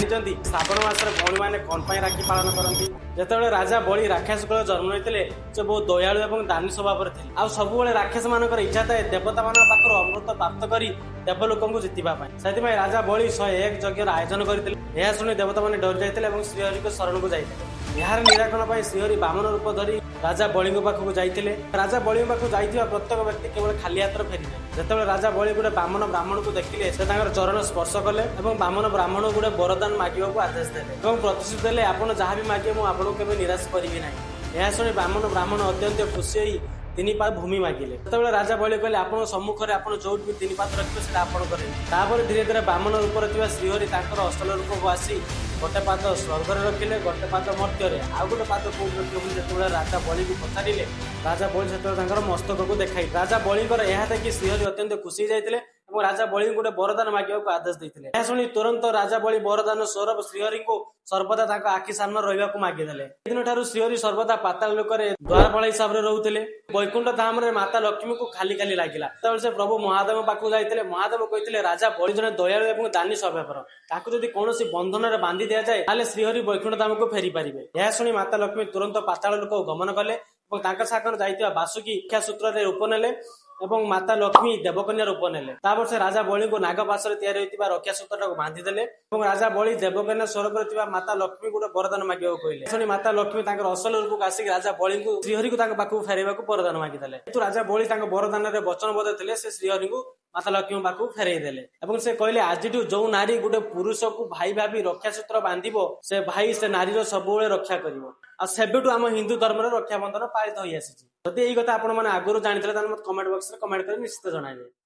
ଜାଣିଛନ୍ତି ଶ୍ରାବଣ ମାସରେ ଭଉଣୀ ମାନେ କଣ ପାଇଁ ରାକ୍ଷୀ ପାଳନ କରନ୍ତି? ଯେତେବେଳେ ରାଜା ବଳି ରାକ୍ଷସ କୁଳ ଜନ୍ମ ନେଇଥିଲେ ସେ ବହୁତ ଦୟାଳୁ ଏବଂ ଦାନୀ ସ୍ୱଭାବରେ ଥିଲେ। ଆଉ ସବୁବେଳେ ରାକ୍ଷସ ମାନଙ୍କର ଇଚ୍ଛା ଥାଏ ଦେବତା ମାନଙ୍କ ପାଖରୁ ଅମୃତ ପ୍ରାପ୍ତ କରି ଦେବଲୋକଙ୍କୁ ଜିତିବା ପାଇଁ। ସେଥିପାଇଁ ରାଜା ବଳି 101 ଯଜ୍ଞର ଆୟୋଜନ କରିଥିଲେ। ଏହା ଶୁଣି ଦେବତା ମାନେ ଡରି ଯାଇଥିଲେ ଏବଂ ଶ୍ରୀହରିଙ୍କ ଶରଣକୁ ଯାଇଥିଲେ। ଏହାର ନିରାକରଣ ପାଇଁ ଶ୍ରୀହରି ବାମନ ରୂପ ଧରି ରାଜା ବଳିଙ୍କ ପାଖକୁ ଯାଇଥିଲେ। ରାଜା ବଳିଙ୍କ ପାଖକୁ ଯାଇଥିବା ପ୍ରତ୍ୟେକ ବ୍ୟକ୍ତି କେବଳ ଖାଲି ହାତରେ ଫେରିଲେ। ଯେତେବେଳେ ରାଜା ବଳି ଗୋଟେ ବାମନ ବ୍ରାହ୍ମଣକୁ ଦେଖିଲେ ସେ ତାଙ୍କର ଚରଣ ସ୍ପର୍ଶ କଲେ ଏବଂ ବାମନ ବ୍ରାହ୍ମଣ ଗୋଟେ ବରଦାନ ମାଗିବାକୁ ଆଦେଶ ଦେଲେ ଏବଂ ପ୍ରତିଶ୍ରୁତି ଦେଲେ ଆପଣ ଯାହା ବି ମାଗିବେ ମୁଁ ଆପଣଙ୍କୁ କେବେ ନିରାଶ କରିବି ନାହିଁ। ଏହା ଶୁଣି ବାମନ ବ୍ରାହ୍ମଣ ଅତ୍ୟନ୍ତ ଖୁସି ହୋଇ 3 ପାଦ ଭୂମି ମାଗିଲେ। ସେତେବେଳେ ରାଜା ବଳି କହିଲେ ଆପଣଙ୍କ ସମ୍ମୁଖରେ ଆପଣ ଯୋଉଠି ବି 3 ପାଦ ରଖିବେ ସେଟା ଆପଣ କରିବେ। ତାପରେ ଧୀରେ ଧୀରେ ବାମନ ରୂପରେ ଥିବା ଶ୍ରୀହରି ତାଙ୍କର ଅଷ୍ଟଲ ରୂପକୁ ଆସି ଗୋଟେ ପାଦ ସ୍ୱର୍ଗରେ ରଖିଲେ, ଗୋଟେ ପାଦ ମଧ୍ୟରେ ଆଉ ଗୋଟେ ପାଦ କୋଉଠି ରଖିବେ ବୋଲି ଯେତେବେଳେ ରାଜା ବଳିକୁ ପଚାରିଲେ ରାଜା ବଳି ସେତେବେଳେ ତାଙ୍କର ମସ୍ତକକୁ ଦେଖାଇ ରାଜା ବଳିଙ୍କର ଏହା ଦେଖି ଶ୍ରୀହରି ଅତ୍ୟନ୍ତ ଖୁସି ଯାଇଥିଲେ ଏବଂ ରାଜା ବଳିଙ୍କୁ ଗୋଟେ ବରଦାନ ମାଗିବାକୁ ଆଦେଶ ଦେଇଥିଲେ। ଏହା ଶୁଣି ତୁରନ୍ତ ରାଜା ବଳି ବରଦାନ ସ୍ୱରୂପ ଶ୍ରୀହରିଙ୍କୁ ସର୍ବଦା ତାଙ୍କ ଆଖି ସାମ୍ନାରେ ରହିବାକୁ ମାଗିଦେଲେ। ସେଦିନ ଠାରୁ ଶ୍ରୀହରି ସର୍ବଦା ପାତାଳ ଲୋକରେ ଦ୍ୱାରପାଳ ହିସାବରେ ରହୁଥିଲେ। ବୈକୁଣ୍ଠ ଧାମରେ ମାତା ଲକ୍ଷ୍ମୀଙ୍କୁ ଖାଲି ଖାଲି ଲାଗିଲା। ସେତେବେଳେ ସେ ପ୍ରଭୁ ମହାଦେବ ପାଖକୁ ଯାଇଥିଲେ। ମହାଦେବ କହିଥିଲେ ରାଜା ବଳି ଜଣେ ଦୟାଳୁ ଏବଂ ଦାନୀ ସ୍ୱଭାବର, ତାକୁ ଯଦି କୌଣସି ବନ୍ଧନରେ ବାନ୍ଧି ଦିଆଯାଏ ତାହେଲେ ଶ୍ରୀହରି ବୈକୁଣ୍ଠ ଧାମକୁ ଫେରି ପାରିବେ। ଏହା ଶୁଣି ମାତା ଲକ୍ଷ୍ମୀ ତୁରନ୍ତ ପାତାଳ ଲୋକକୁ ଗମନ କଲେ ଏବଂ ତାଙ୍କ ସାଙ୍ଗରେ ଯାଇଥିବା ବାସୁକି ଶିକ୍ଷା ସୂତ୍ରରେ ରୂପ ନେଲେ ଏବଂ ମାତା ଲକ୍ଷ୍ମୀ ଦେବକନ୍ୟା ରୂପ ନେଲେ। ତାପରେ ସେ ରାଜା ବଳିଙ୍କୁ ନାଗ ପାଶରେ ତିଆରି ହୋଇଥିବା ରକ୍ଷା ସୂତ୍ରଟାକୁ ବାନ୍ଧିଦେଲେ ଏବଂ ରାଜା ବଳି ଦେବକନ୍ୟା ସ୍ୱରୂପରେ ଥିବା ମାତା ଲକ୍ଷ୍ମୀ ଗୋଟେ ବରଦାନ ମାଗିବାକୁ କହିଲେ। ଶୁଣି ମାତା ଲକ୍ଷ୍ମୀ ତାଙ୍କର ଅସଲ ରୂପକୁ ଆସିକି ରାଜା ବଳିଙ୍କୁ ଶ୍ରୀହରିକୁ ତାଙ୍କ ପାଖକୁ ଫେରାଇବାକୁ ବରଦାନ ମାଗିଦେଲେ। କିନ୍ତୁ ରାଜା ବଳି ତାଙ୍କ ବରଦାନରେ ବଚନବଦ୍ଧ ଥିଲେ ସେ ଶ୍ରୀହରିଙ୍କୁ ମାତା ଲକ୍ଷ୍ମୀଙ୍କ ପାଖକୁ ଫେରାଇ ଦେଲେ ଏବଂ ସେ କହିଲେ ଆଜିଠୁ ଯୋଉ ନାରୀ ଗୋଟେ ପୁରୁଷକୁ ଭାଇ ଭାବି ରକ୍ଷା ସୂତ୍ର ବାନ୍ଧିବ ସେ ଭାଇ ସେ ନାରୀର ସବୁବେଳେ ରକ୍ଷା କରିବ। ଆଉ ସେବେଠୁ ଆମ ହିନ୍ଦୁ ଧର୍ମରେ ରକ୍ଷାବନ୍ଧନ ପାଳିତ ହୋଇ ଆସିଛି। ଯଦି ଏଇ କଥା ଆପଣ ମାନେ ଆଗରୁ ଜାଣିଥିଲେ ତାହେଲେ ମତେ କମେଣ୍ଟ ବକ୍ସରେ କମେଣ୍ଟ କରି ନିଶ୍ଚିତ ଜଣାଇବେ।